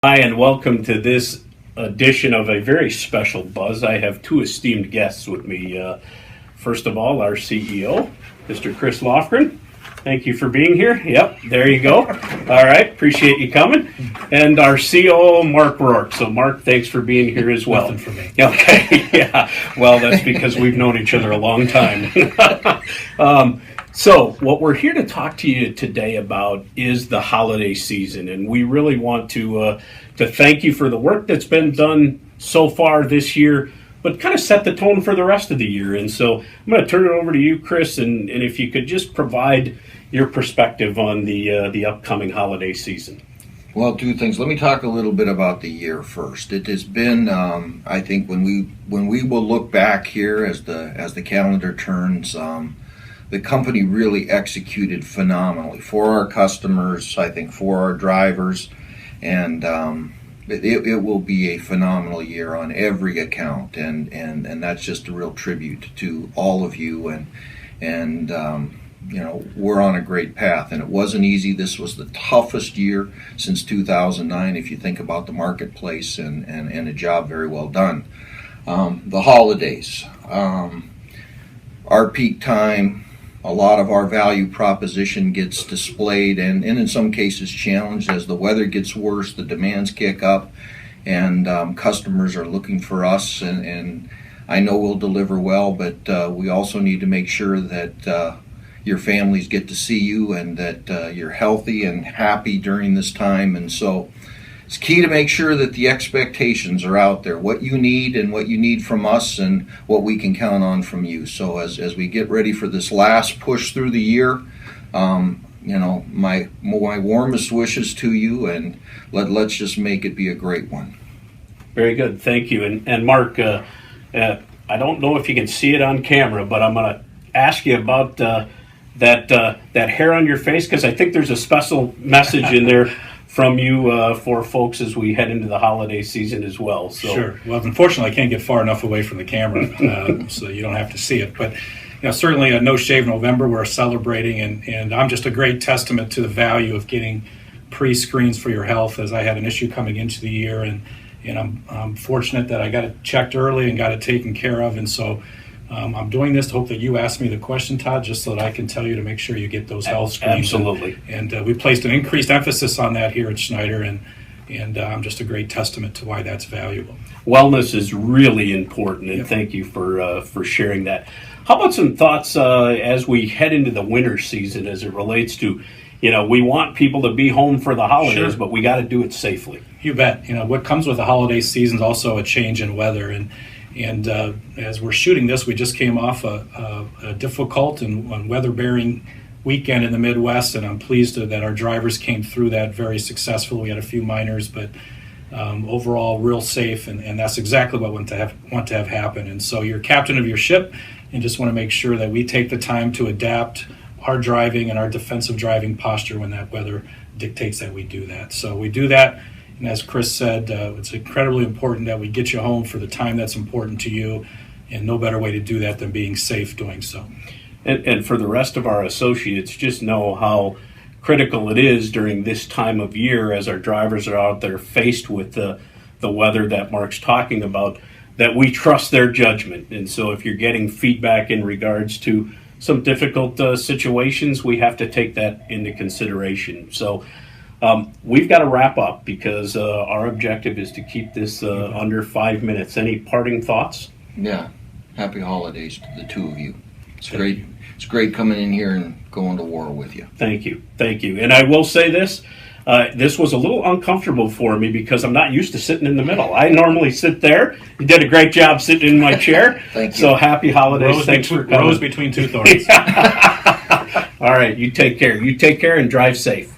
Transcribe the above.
Hi, and welcome to this edition of a very special Buzz. I have two esteemed guests with me. First of all, our CEO, Mr. Chris Lofgren. Thank you for being here. Yep, there you go. All right, appreciate you coming. And our COO, Mark Rourke. So, Mark, thanks for being here as well. Nothing for me. Okay, yeah. Well, that's because we've known each other a long time. So, what we're here to talk to you today about is the holiday season, and we really want to thank you for the work that's been done so far this year, but kind of set the tone for the rest of the year. And so, I'm going to turn it over to you, Chris, and if you could just provide your perspective on the upcoming holiday season. Well, two things. Let me talk a little bit about the year first. It has been, I think, when we will look back here as the calendar turns. The company really executed phenomenally for our customers, I think for our drivers, and it will be a phenomenal year on every account, and that's just a real tribute to all of you, and we're on a great path, and it wasn't easy. This was the toughest year since 2009 if you think about the marketplace, and a job very well done. The holidays, our peak time, a lot of our value proposition gets displayed and in some cases challenged as the weather gets worse, the demands kick up, and customers are looking for us. And I know we'll deliver well, but we also need to make sure that your families get to see you and that you're healthy and happy during this time. And so it's key to make sure that the expectations are out there, what you need and what you need from us and what we can count on from you. So as we get ready for this last push through the year, my warmest wishes to you, and let's just make it be a great one. Very good. Thank you. And Mark, I don't know if you can see it on camera, but I'm going to ask you about that hair on your face, because I think there's a special message in there from you for folks as we head into the holiday season as well. So. Sure. Well, unfortunately, I can't get far enough away from the camera, so you don't have to see it. But certainly a No Shave November, we're celebrating, and I'm just a great testament to the value of getting pre-screens for your health, as I had an issue coming into the year, and I'm fortunate that I got it checked early and got it taken care of, and so I'm doing this to hope that you ask me the question, Todd, just so that I can tell you to make sure you get those health screens. Absolutely. And we placed an increased emphasis on that here at Schneider, and I'm just a great testament to why that's valuable. Wellness is really important, and Yep. Thank you for sharing that. How about some thoughts as we head into the winter season as it relates to, we want people to be home for the holidays, Sure. but we got to do it safely. You bet. What comes with the holiday season is also a change in weather, and as we're shooting this, we just came off a difficult and weather-bearing weekend in the Midwest, and I'm pleased that our drivers came through that very successfully. We had a few minors, but overall real safe, and that's exactly what we want to have happen. And so you're captain of your ship, and just want to make sure that we take the time to adapt our driving and our defensive driving posture when that weather dictates that we do that. So we do that. And as Chris said, it's incredibly important that we get you home for the time that's important to you, and no better way to do that than being safe doing so. And for the rest of our associates, just know how critical it is during this time of year as our drivers are out there faced with the weather that Mark's talking about, that we trust their judgment. And so if you're getting feedback in regards to some difficult situations, we have to take that into consideration. So we've got to wrap up because our objective is to keep this under 5 minutes. Any parting thoughts? Yeah, happy holidays to the two of you. It's great. It's great coming in here and going to war with you. Thank you. And I will say this. This was a little uncomfortable for me because I'm not used to sitting in the middle. I normally sit there. You did a great job sitting in my chair. Thank you. So happy holidays. Thanks for coming. Rose between two thorns. All right, you take care. You take care and drive safe.